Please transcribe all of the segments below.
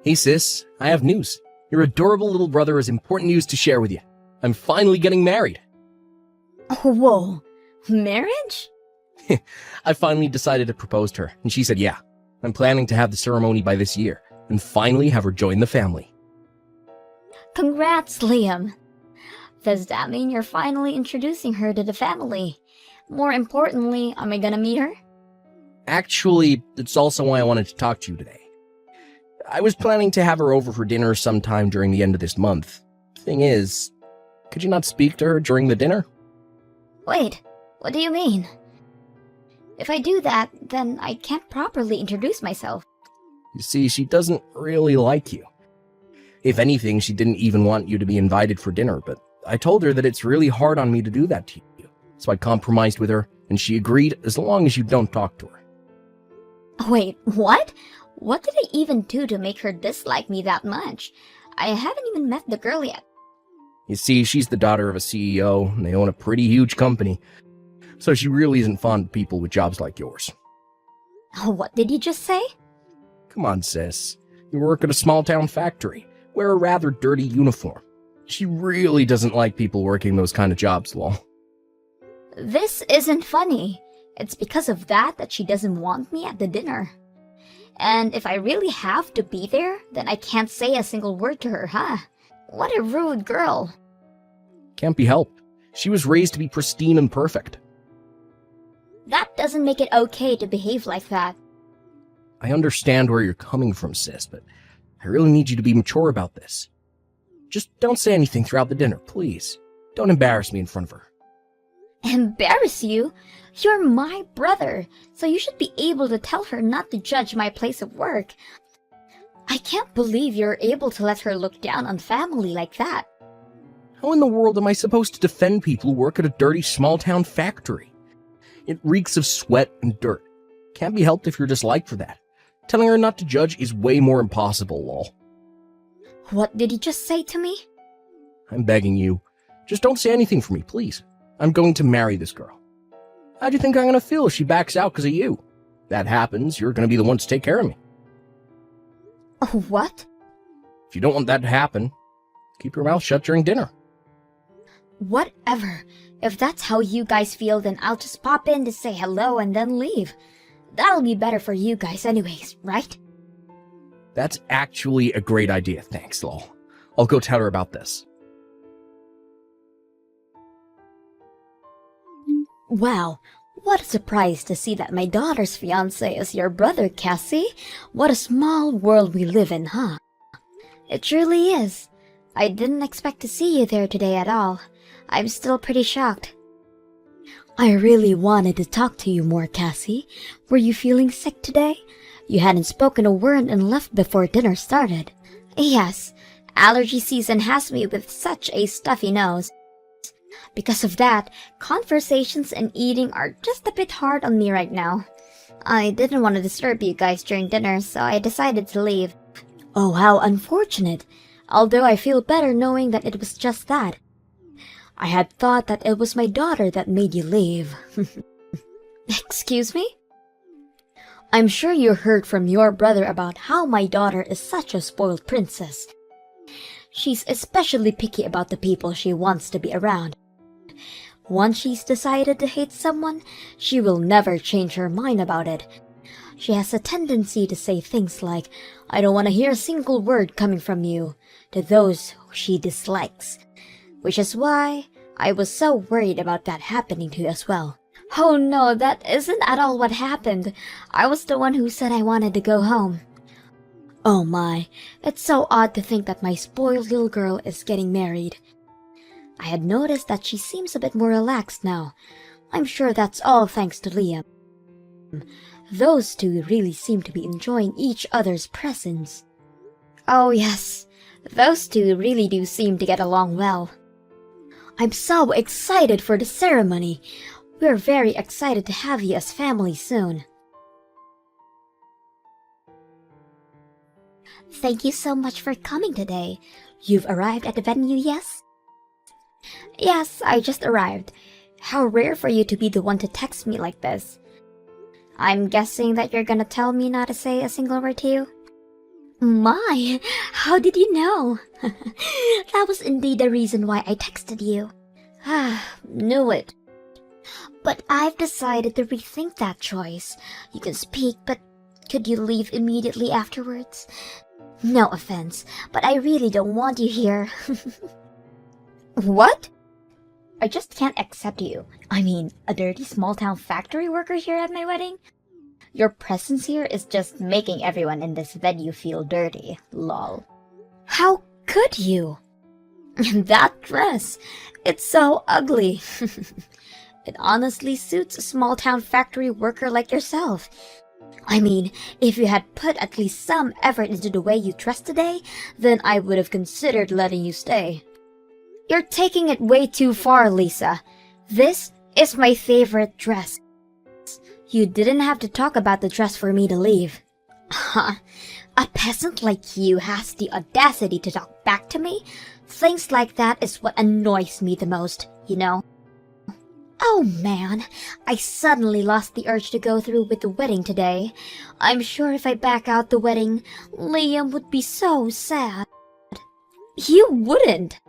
Hey sis, I have news. Your adorable little brother has important news to share with you. I'm finally getting married. Oh, whoa. Marriage? I finally decided to propose to her, and she said yeah. I'm planning to have the ceremony by this year, and finally have her join the family. Congrats, Liam. Does that mean you're finally introducing her to the family? More importantly, am I gonna meet her? Actually, it's also why I wanted to talk to you today. I was planning to have her over for dinner sometime during the end of this month. Thing is, could you not speak to her during the dinner? Wait, what do you mean? If I do that, then I can't properly introduce myself. You see, she doesn't really like you. If anything, she didn't even want you to be invited for dinner, but I told her that it's really hard on me to do that to you. So I compromised with her, and she agreed as long as you don't talk to her. Wait, what? What did I even do to make her dislike me that much? I haven't even met the girl yet. You see, she's the daughter of a CEO, and they own a pretty huge company. So she really isn't fond of people with jobs like yours. What did you just say? Come on, sis. You work at a small-town factory. Wear a rather dirty uniform. She really doesn't like people working those kind of jobs, lol. This isn't funny. It's because of that she doesn't want me at the dinner. And if I really have to be there, then I can't say a single word to her, huh? What a rude girl. Can't be helped. She was raised to be pristine and perfect. That doesn't make it okay to behave like that. I understand where you're coming from, sis, but I really need you to be mature about this. Just don't say anything throughout the dinner, please. Don't embarrass me in front of her. Embarrass you? You're my brother, so you should be able to tell her not to judge my place of work. I can't believe you're able to let her look down on family like that. How in the world am I supposed to defend people who work at a dirty small-town factory? It reeks of sweat and dirt. Can't be helped if you're disliked for that. Telling her not to judge is way more impossible, lol. What did you just say to me? I'm begging you. Just don't say anything for me, please. I'm going to marry this girl. How do you think I'm going to feel if she backs out because of you? That happens, you're going to be the one to take care of me. Oh, what? If you don't want that to happen, keep your mouth shut during dinner. Whatever. If that's how you guys feel, then I'll just pop in to say hello and then leave. That'll be better for you guys anyways, right? That's actually a great idea, thanks, lol. I'll go tell her about this. Wow, what a surprise to see that my daughter's fiancé is your brother, Cassie. What a small world we live in, huh? It truly is. I didn't expect to see you there today at all. I'm still pretty shocked. I really wanted to talk to you more, Cassie. Were you feeling sick today? You hadn't spoken a word and left before dinner started. Yes, allergy season has me with such a stuffy nose. Because of that, conversations and eating are just a bit hard on me right now. I didn't want to disturb you guys during dinner, so I decided to leave. Oh, how unfortunate. Although I feel better knowing that it was just that. I had thought that it was my daughter that made you leave. Excuse me? I'm sure you heard from your brother about how my daughter is such a spoiled princess. She's especially picky about the people she wants to be around. Once she's decided to hate someone, she will never change her mind about it. She has a tendency to say things like, "I don't want to hear a single word coming from you," to those who she dislikes. Which is why I was so worried about that happening to you as well. Oh no, that isn't at all what happened. I was the one who said I wanted to go home. Oh my, it's so odd to think that my spoiled little girl is getting married. I had noticed that she seems a bit more relaxed now. I'm sure that's all thanks to Liam. Those two really seem to be enjoying each other's presence. Oh yes, those two really do seem to get along well. I'm so excited for the ceremony. We're very excited to have you as family soon. Thank you so much for coming today. You've arrived at the venue, yes? Yes, I just arrived. How rare for you to be the one to text me like this. I'm guessing that you're gonna tell me not to say a single word to you? My, how did you know? That was indeed the reason why I texted you. Knew it. But I've decided to rethink that choice. You can speak, but could you leave immediately afterwards? No offense, but I really don't want you here. What? I just can't accept you. I mean, a dirty small-town factory worker here at my wedding? Your presence here is just making everyone in this venue feel dirty, lol. How could you? That dress, it's so ugly. It honestly suits a small-town factory worker like yourself. I mean, if you had put at least some effort into the way you dressed today, then I would have considered letting you stay. You're taking it way too far, Lisa. This is my favorite dress. You didn't have to talk about the dress for me to leave. A peasant like you has the audacity to talk back to me? Things like that is what annoys me the most, you know? Oh man, I suddenly lost the urge to go through with the wedding today. I'm sure if I back out the wedding, Liam would be so sad. You wouldn't.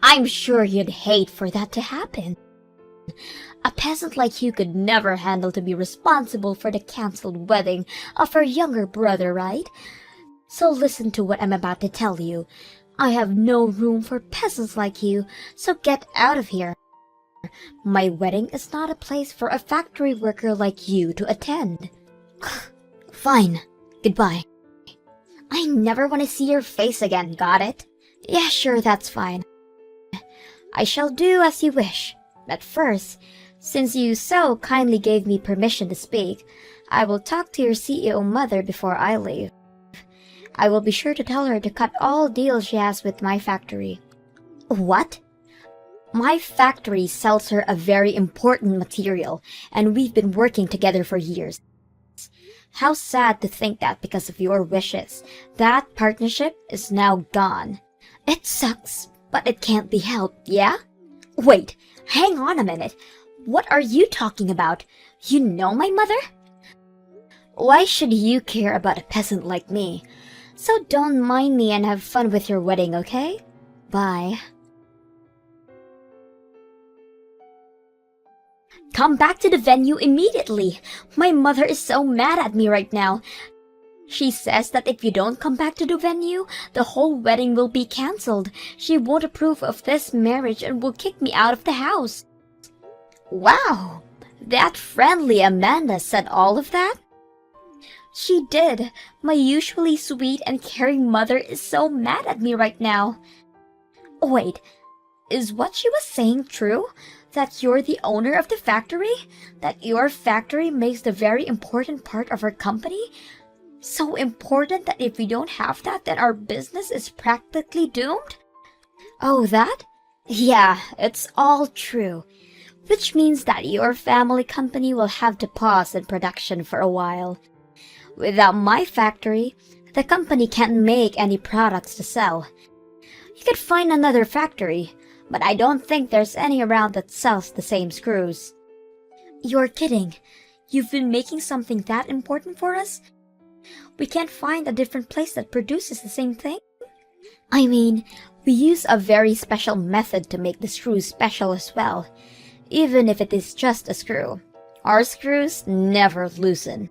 I'm sure you'd hate for that to happen. A peasant like you could never handle to be responsible for the cancelled wedding of her younger brother, right? So listen to what I'm about to tell you. I have no room for peasants like you, so get out of here. My wedding is not a place for a factory worker like you to attend. Fine. Goodbye. I never want to see your face again, got it? Yeah, sure, that's fine. I shall do as you wish. But first, since you so kindly gave me permission to speak, I will talk to your CEO mother before I leave. I will be sure to tell her to cut all deals she has with my factory. What? My factory sells her a very important material, and we've been working together for years. How sad to think that because of your wishes, that partnership is now gone. It sucks, but it can't be helped, yeah? Wait, hang on a minute. What are you talking about? You know my mother? Why should you care about a peasant like me? So don't mind me and have fun with your wedding, okay? Bye. Come back to the venue immediately. My mother is so mad at me right now. She says that if you don't come back to the venue, the whole wedding will be cancelled. She won't approve of this marriage and will kick me out of the house. Wow, that friendly Amanda said all of that? She did. My usually sweet and caring mother is so mad at me right now. Wait, is what she was saying true? That you're the owner of the factory? That your factory makes the very important part of our company? So important that if we don't have that, then our business is practically doomed? Oh, that? Yeah, it's all true. Which means that your family company will have to pause in production for a while. Without my factory, the company can't make any products to sell. You could find another factory, but I don't think there's any around that sells the same screws. You're kidding. You've been making something that important for us? We can't find a different place that produces the same thing? I mean, we use a very special method to make the screws special as well, even if it is just a screw. Our screws never loosen.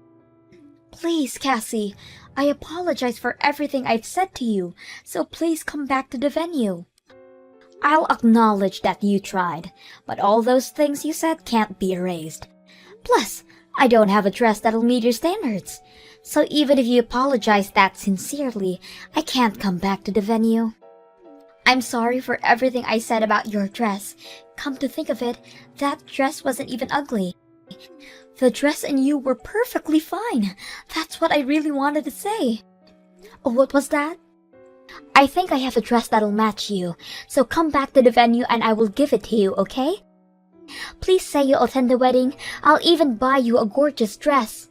Please, Cassie, I apologize for everything I've said to you, so please come back to the venue. I'll acknowledge that you tried, but all those things you said can't be erased. Plus, I don't have a dress that'll meet your standards. So even if you apologize that sincerely, I can't come back to the venue. I'm sorry for everything I said about your dress. Come to think of it, that dress wasn't even ugly. The dress and you were perfectly fine. That's what I really wanted to say. What was that? I think I have a dress that'll match you, so come back to the venue and I will give it to you, okay? Please say you'll attend the wedding. I'll even buy you a gorgeous dress.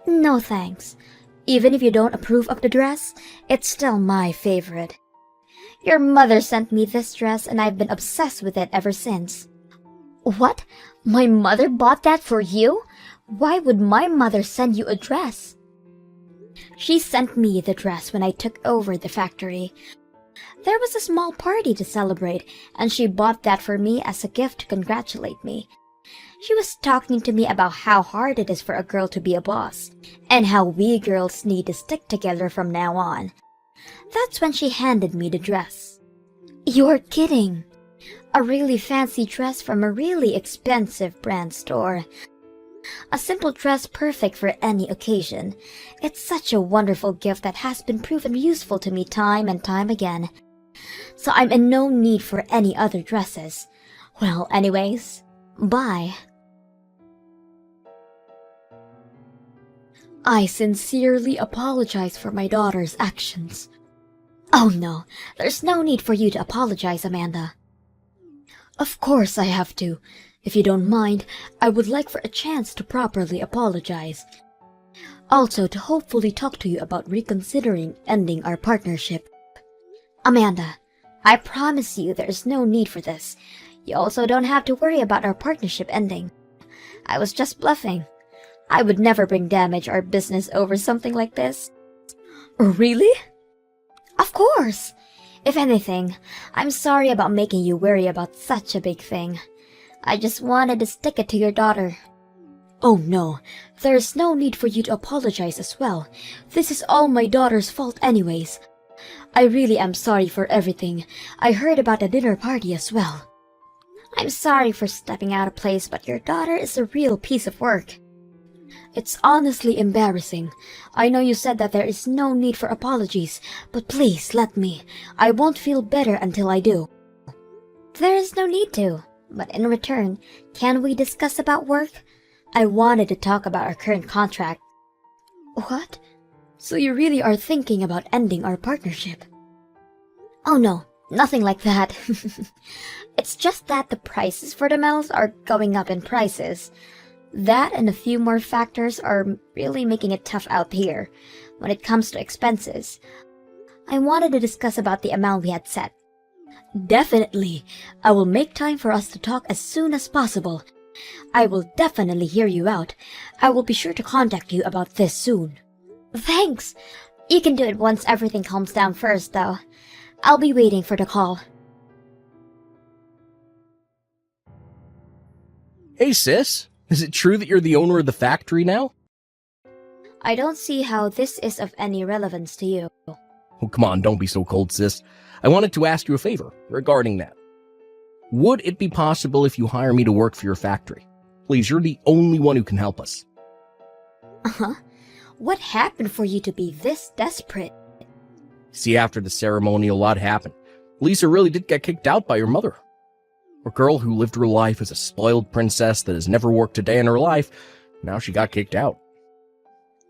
No thanks. Even if you don't approve of the dress, it's still my favorite. Your mother sent me this dress and I've been obsessed with it ever since. What? My mother bought that for you? Why would my mother send you a dress? She sent me the dress when I took over the factory. There was a small party to celebrate, and she bought that for me as a gift to congratulate me. She was talking to me about how hard it is for a girl to be a boss, and how we girls need to stick together from now on. That's when she handed me the dress. You're kidding! A really fancy dress from a really expensive brand store. A simple dress perfect for any occasion. It's such a wonderful gift that has been proven useful to me time and time again. So I'm in no need for any other dresses. Well, anyways, bye. I sincerely apologize for my daughter's actions. Oh no, there's no need for you to apologize, Amanda. Of course I have to. If you don't mind, I would like for a chance to properly apologize. Also to hopefully talk to you about reconsidering ending our partnership. Amanda, I promise you there is no need for this. You also don't have to worry about our partnership ending. I was just bluffing. I would never bring damage our business over something like this. Really? Of course! If anything, I'm sorry about making you worry about such a big thing. I just wanted to stick it to your daughter. Oh no, there's no need for you to apologize as well. This is all my daughter's fault anyways. I really am sorry for everything. I heard about the dinner party as well. I'm sorry for stepping out of place, but your daughter is a real piece of work. It's honestly embarrassing. I know you said that there is no need for apologies, but please let me. I won't feel better until I do. There is no need to, but in return, can we discuss about work? I wanted to talk about our current contract. What? So you really are thinking about ending our partnership? Oh no, nothing like that. It's just that the prices for the metals are going up in prices. That and a few more factors are really making it tough out here when it comes to expenses. I wanted to discuss about the amount we had set. Definitely. I will make time for us to talk as soon as possible. I will definitely hear you out. I will be sure to contact you about this soon. Thanks. You can do it once everything calms down first, though. I'll be waiting for the call. Hey, sis. Is it true that you're the owner of the factory now? I don't see how this is of any relevance to you. Oh, come on, don't be so cold, sis. I wanted to ask you a favor regarding that. Would it be possible if you hire me to work for your factory? Please, you're the only one who can help us. Uh-huh. What happened for you to be this desperate? See, after the ceremony, a lot happened. Lisa really did get kicked out by her mother. A girl who lived her life as a spoiled princess that has never worked a day in her life, now she got kicked out.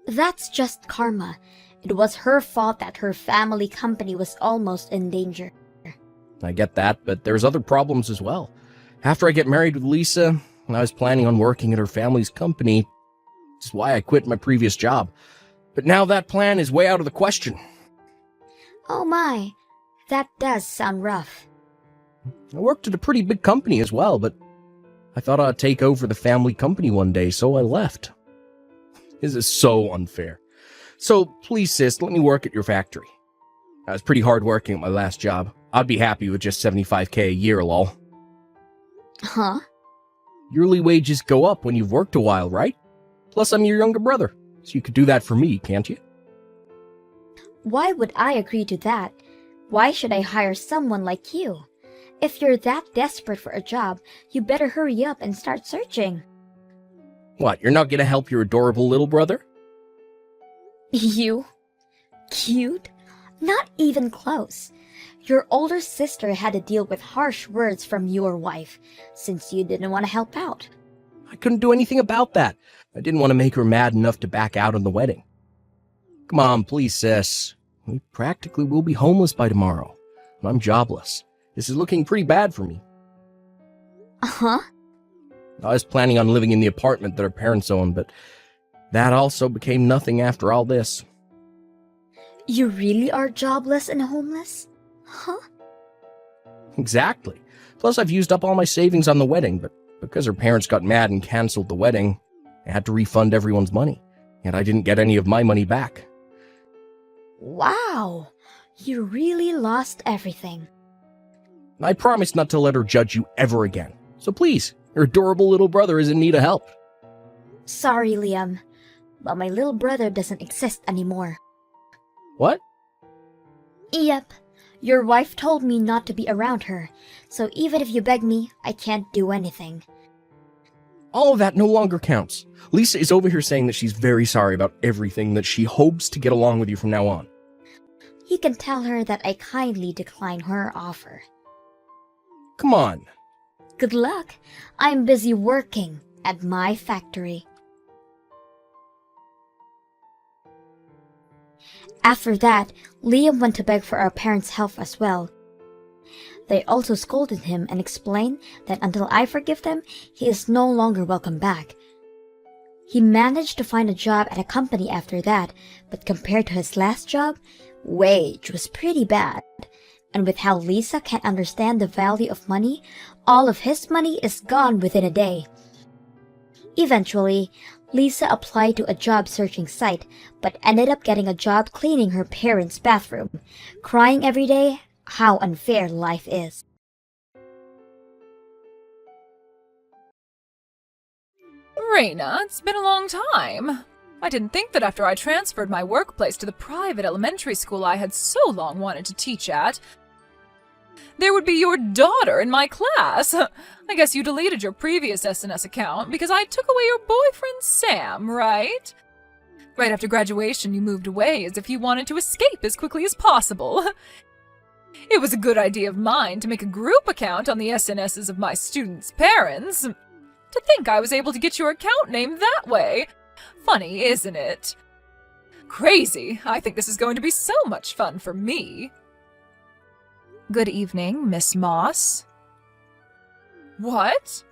That's just karma. It was her fault that her family company was almost in danger. I get that, but there's other problems as well. After I get married with Lisa, I was planning on working at her family's company, which is why I quit my previous job. But now that plan is way out of the question. Oh my, that does sound rough. I worked at a pretty big company as well, but I thought I'd take over the family company one day, so I left. This is so unfair. So please, sis, let me work at your factory. I was pretty hard working at my last job. I'd be happy with just $75K a year, lol. Huh? Yearly wages go up when you've worked a while, right? Plus, I'm your younger brother, so you could do that for me, can't you? Why would I agree to that? Why should I hire someone like you? If you're that desperate for a job, you better hurry up and start searching. What, you're not gonna help your adorable little brother? You? Cute? Not even close. Your older sister had to deal with harsh words from your wife, since you didn't want to help out. I couldn't do anything about that. I didn't want to make her mad enough to back out on the wedding. Come on, please, sis. We practically will be homeless by tomorrow, and I'm jobless. This is looking pretty bad for me. Uh-huh. I was planning on living in the apartment that our parents own, but that also became nothing after all this. You really are jobless and homeless? Huh? Exactly. Plus, I've used up all my savings on the wedding, but because her parents got mad and canceled the wedding, I had to refund everyone's money, and I didn't get any of my money back. Wow, you really lost everything. I promise not to let her judge you ever again. So please, your adorable little brother is in need of help. Sorry, Liam, but my little brother doesn't exist anymore. What? Yep, your wife told me not to be around her, so even if you beg me, I can't do anything. All of that no longer counts. Lisa is over here saying that she's very sorry about everything, that she hopes to get along with you from now on. You can tell her that I kindly decline her offer. Come on. Good luck. I'm busy working at my factory. After that, Liam went to beg for our parents' help as well. They also scolded him and explained that until I forgive them, he is no longer welcome back. He managed to find a job at a company after that, but compared to his last job, wage was pretty bad. And with how Lisa can't understand the value of money, all of his money is gone within a day. Eventually, Lisa applied to a job searching site, but ended up getting a job cleaning her parents' bathroom, crying every day how unfair life is. Raina, it's been a long time. I didn't think that after I transferred my workplace to the private elementary school I had so long wanted to teach at, there would be your daughter in my class. I guess you deleted your previous SNS account because I took away your boyfriend Sam, right? Right after graduation, you moved away as if you wanted to escape as quickly as possible. It was a good idea of mine to make a group account on the SNSs of my students' parents. To think I was able to get your account name that way. Funny, isn't it? Crazy. I think this is going to be so much fun for me. Good evening, Miss Moss. What?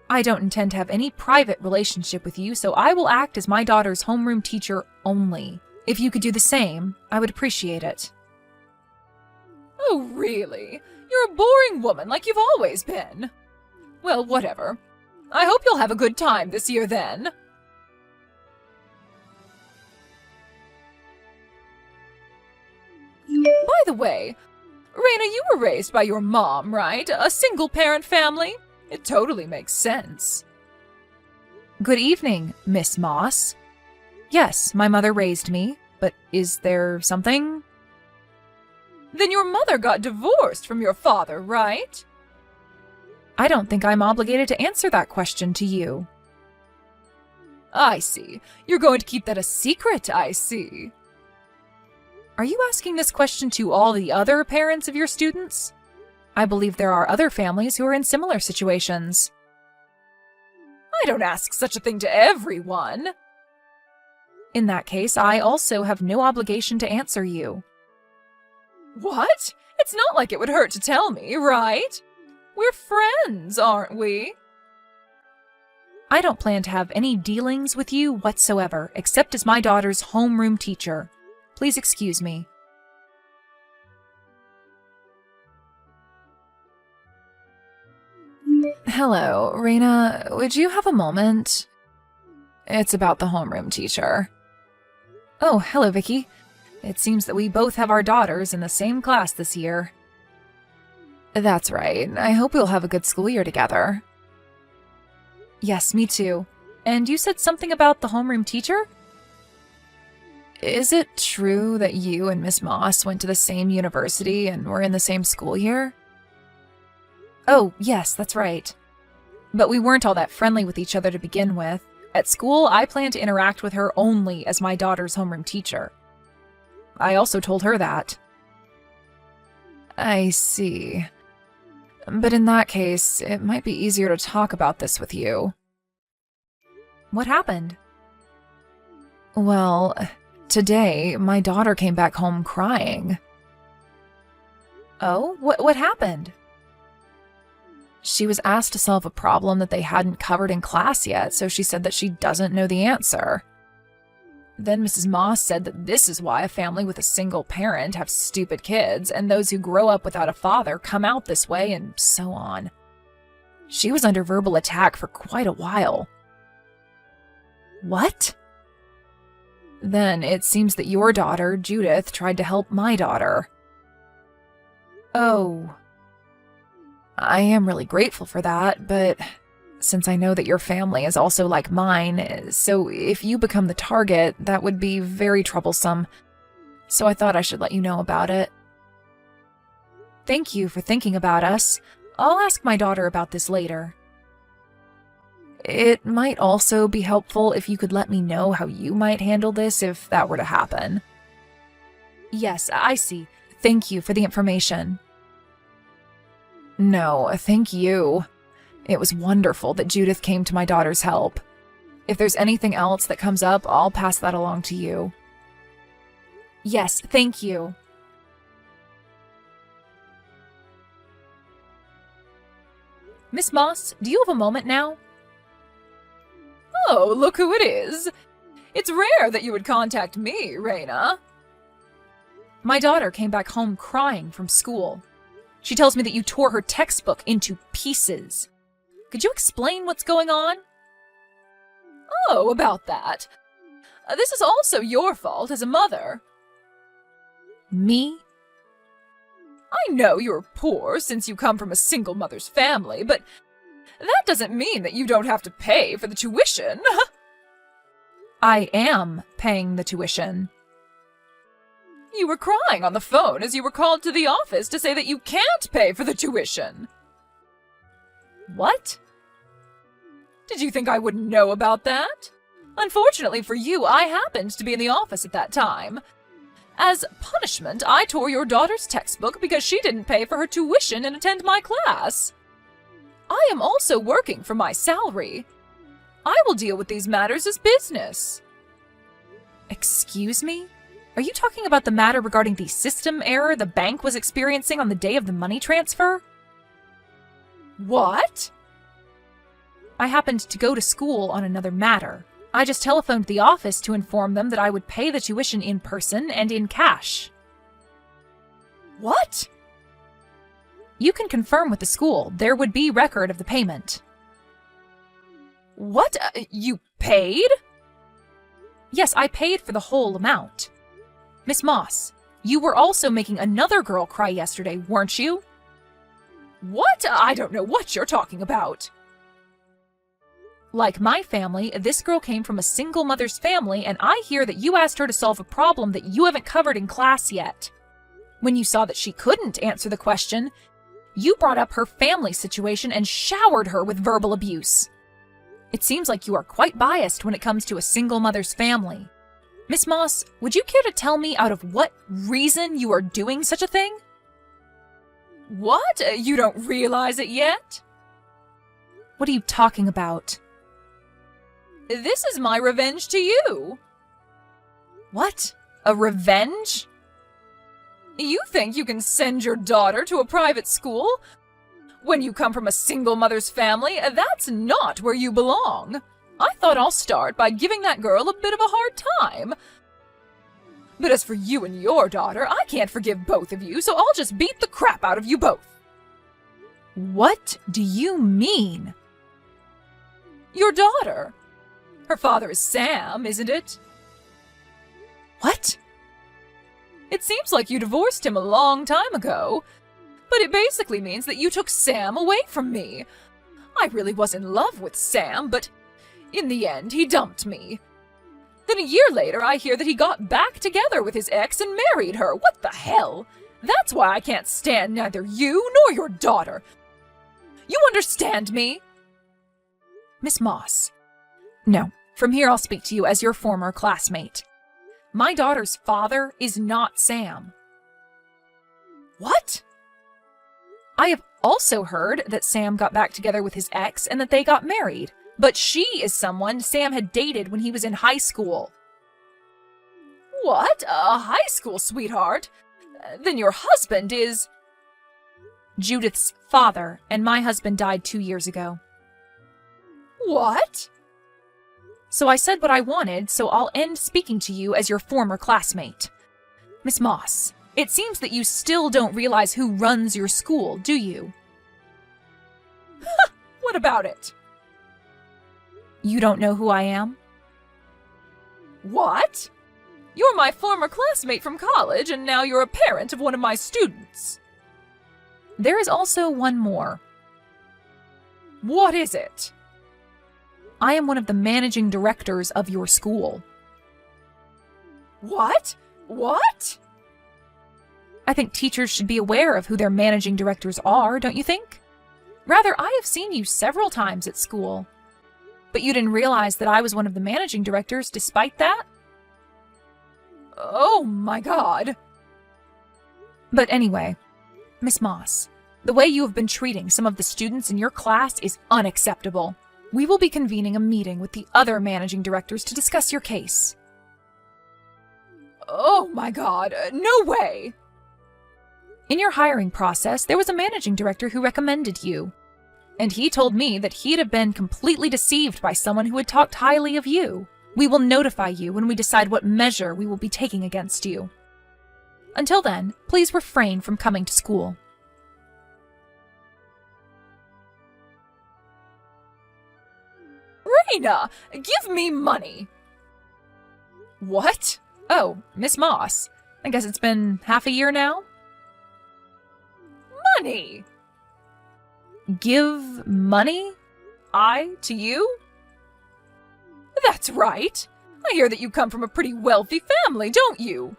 I don't intend to have any private relationship with you, so I will act as my daughter's homeroom teacher only. If you could do the same, I would appreciate it. Oh, really? You're a boring woman like you've always been. Well, whatever. I hope you'll have a good time this year then. By the way, Raina, you were raised by your mom, right? A single-parent family? It totally makes sense. Good evening, Miss Moss. Yes, my mother raised me, but is there something? Then your mother got divorced from your father, right? I don't think I'm obligated to answer that question to you. I see. You're going to keep that a secret, I see. Are you asking this question to all the other parents of your students? I believe there are other families who are in similar situations. I don't ask such a thing to everyone. In that case, I also have no obligation to answer you. What? It's not like it would hurt to tell me, right? We're friends, aren't we? I don't plan to have any dealings with you whatsoever, except as my daughter's homeroom teacher. Please excuse me. Hello, Raina. Would you have a moment? It's about the homeroom teacher. Oh, hello, Vicky. It seems that we both have our daughters in the same class this year. That's right. I hope we'll have a good school year together. Yes, me too. And you said something about the homeroom teacher? Is it true that you and Miss Moss went to the same university and were in the same school year? Oh, yes, that's right. But we weren't all that friendly with each other to begin with. At school, I plan to interact with her only as my daughter's homeroom teacher. I also told her that. I see. But in that case, it might be easier to talk about this with you. What happened? Well, today, my daughter came back home crying. Oh? What happened? She was asked to solve a problem that they hadn't covered in class yet, so she said that she doesn't know the answer. Then Mrs. Moss said that this is why a family with a single parent have stupid kids, and those who grow up without a father come out this way, and so on. She was under verbal attack for quite a while. What? Then it seems that your daughter, Judith, tried to help my daughter. Oh. I am really grateful for that, but since I know that your family is also like mine, so if you become the target, that would be very troublesome. So I thought I should let you know about it. Thank you for thinking about us. I'll ask my daughter about this later. It might also be helpful if you could let me know how you might handle this if that were to happen. Yes, I see. Thank you for the information. No, thank you. It was wonderful that Judith came to my daughter's help. If there's anything else that comes up, I'll pass that along to you. Yes, thank you. Miss Moss, do you have a moment now? Oh, look who it is. It's rare that you would contact me, Raina. My daughter came back home crying from school. She tells me that you tore her textbook into pieces. Could you explain what's going on? Oh, about that. This is also your fault as a mother. Me? I know you're poor since you come from a single mother's family, but that doesn't mean that you don't have to pay for the tuition. I am paying the tuition. You were crying on the phone as you were called to the office to say that you can't pay for the tuition. What? Did you think I wouldn't know about that? Unfortunately for you, I happened to be in the office at that time. As punishment, I tore your daughter's textbook because she didn't pay for her tuition and attend my class. I am also working for my salary. I will deal with these matters as business. Excuse me? Are you talking about the matter regarding the system error the bank was experiencing on the day of the money transfer? What? I happened to go to school on another matter. I just telephoned the office to inform them that I would pay the tuition in person and in cash. What? You can confirm with the school. There would be record of the payment. What? You paid? Yes, I paid for the whole amount. Miss Moss, you were also making another girl cry yesterday, weren't you? What? I don't know what you're talking about. Like my family, this girl came from a single mother's family, and I hear that you asked her to solve a problem that you haven't covered in class yet. When you saw that she couldn't answer the question, you brought up her family situation and showered her with verbal abuse. It seems like you are quite biased when it comes to a single mother's family. Miss Moss, would you care to tell me out of what reason you are doing such a thing? What? You don't realize it yet? What are you talking about? This is my revenge to you. What? A revenge? You think you can send your daughter to a private school? When you come from a single mother's family, that's not where you belong. I thought I'll start by giving that girl a bit of a hard time. But as for you and your daughter, I can't forgive both of you, so I'll just beat the crap out of you both. What do you mean? Your daughter. Her father is Sam, isn't it? What? It seems like you divorced him a long time ago, but it basically means that you took Sam away from me. I really was in love with Sam, but in the end, he dumped me. Then a year later, I hear that he got back together with his ex and married her. What the hell? That's why I can't stand neither you nor your daughter. You understand me? Miss Moss. No, from here I'll speak to you as your former classmate. My daughter's father is not Sam. What? I have also heard that Sam got back together with his ex and that they got married. But she is someone Sam had dated when he was in high school. What? A high school sweetheart? Then your husband is... Judith's father, and my husband died 2 years ago. What? So I said what I wanted, so I'll end speaking to you as your former classmate. Miss Moss, it seems that you still don't realize who runs your school, do you? What about it? You don't know who I am? What? You're my former classmate from college, and now you're a parent of one of my students. There is also one more. What is it? I am one of the managing directors of your school. What? What? I think teachers should be aware of who their managing directors are, don't you think? Rather, I have seen you several times at school. But you didn't realize that I was one of the managing directors despite that? Oh my god. But anyway, Miss Moss, the way you have been treating some of the students in your class is unacceptable. We will be convening a meeting with the other managing directors to discuss your case. Oh my god, no way! In your hiring process, there was a managing director who recommended you. And he told me that he'd have been completely deceived by someone who had talked highly of you. We will notify you when we decide what measure we will be taking against you. Until then, please refrain from coming to school. Raina, give me money! What? Oh, Miss Moss. I guess it's been half a year now? Money! Give money? I to you? That's right. I hear that you come from a pretty wealthy family, don't you?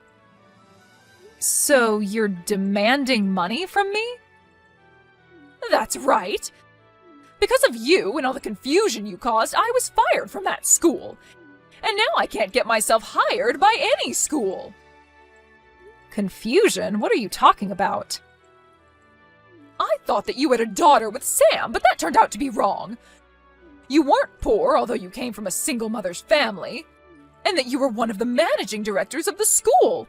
So you're demanding money from me? That's right. Because of you and all the confusion you caused, I was fired from that school. And now I can't get myself hired by any school. Confusion? What are you talking about? I thought that you had a daughter with Sam, but that turned out to be wrong. You weren't poor, although you came from a single mother's family, and that you were one of the managing directors of the school.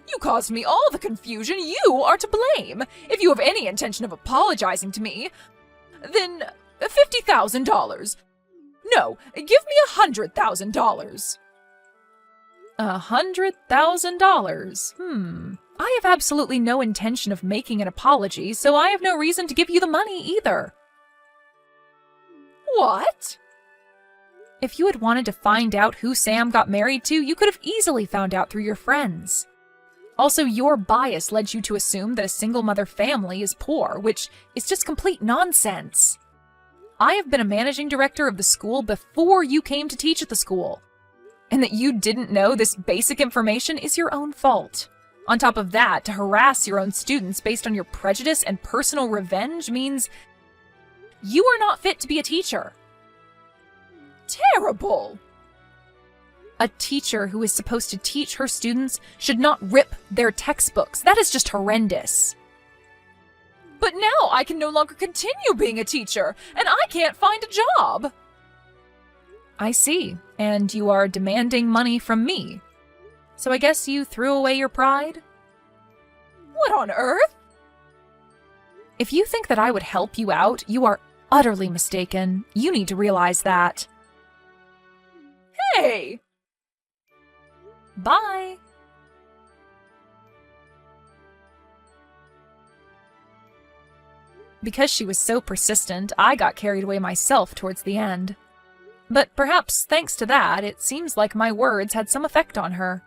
You caused me all the confusion. You are to blame. If you have any intention of apologizing to me, then $50,000. No, give me $100,000. $100,000? I have absolutely no intention of making an apology, so I have no reason to give you the money either. What? If you had wanted to find out who Sam got married to, you could have easily found out through your friends. Also, your bias led you to assume that a single mother family is poor, which is just complete nonsense. I have been a managing director of the school before you came to teach at the school. And that you didn't know this basic information is your own fault. On top of that, to harass your own students based on your prejudice and personal revenge means you are not fit to be a teacher. Terrible! A teacher who is supposed to teach her students should not rip their textbooks. That is just horrendous. But now I can no longer continue being a teacher, and I can't find a job. I see, and you are demanding money from me. So I guess you threw away your pride? What on earth? If you think that I would help you out, you are utterly mistaken. You need to realize that. Hey! Bye! Because she was so persistent, I got carried away myself towards the end. But perhaps thanks to that, it seems like my words had some effect on her.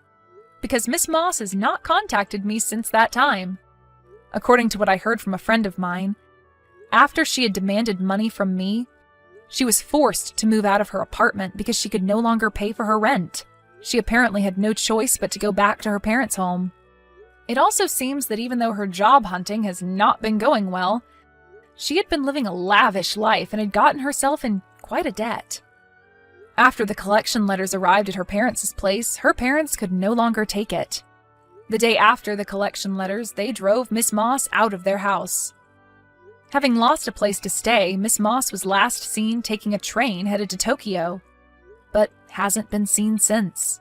Because Miss Moss has not contacted me since that time. According to what I heard from a friend of mine, after she had demanded money from me, she was forced to move out of her apartment because she could no longer pay for her rent. She apparently had no choice but to go back to her parents' home. It also seems that even though her job hunting has not been going well, she had been living a lavish life and had gotten herself in quite a debt. After the collection letters arrived at her parents' place, her parents could no longer take it. The day after the collection letters, they drove Miss Moss out of their house. Having lost a place to stay, Miss Moss was last seen taking a train headed to Tokyo, but hasn't been seen since.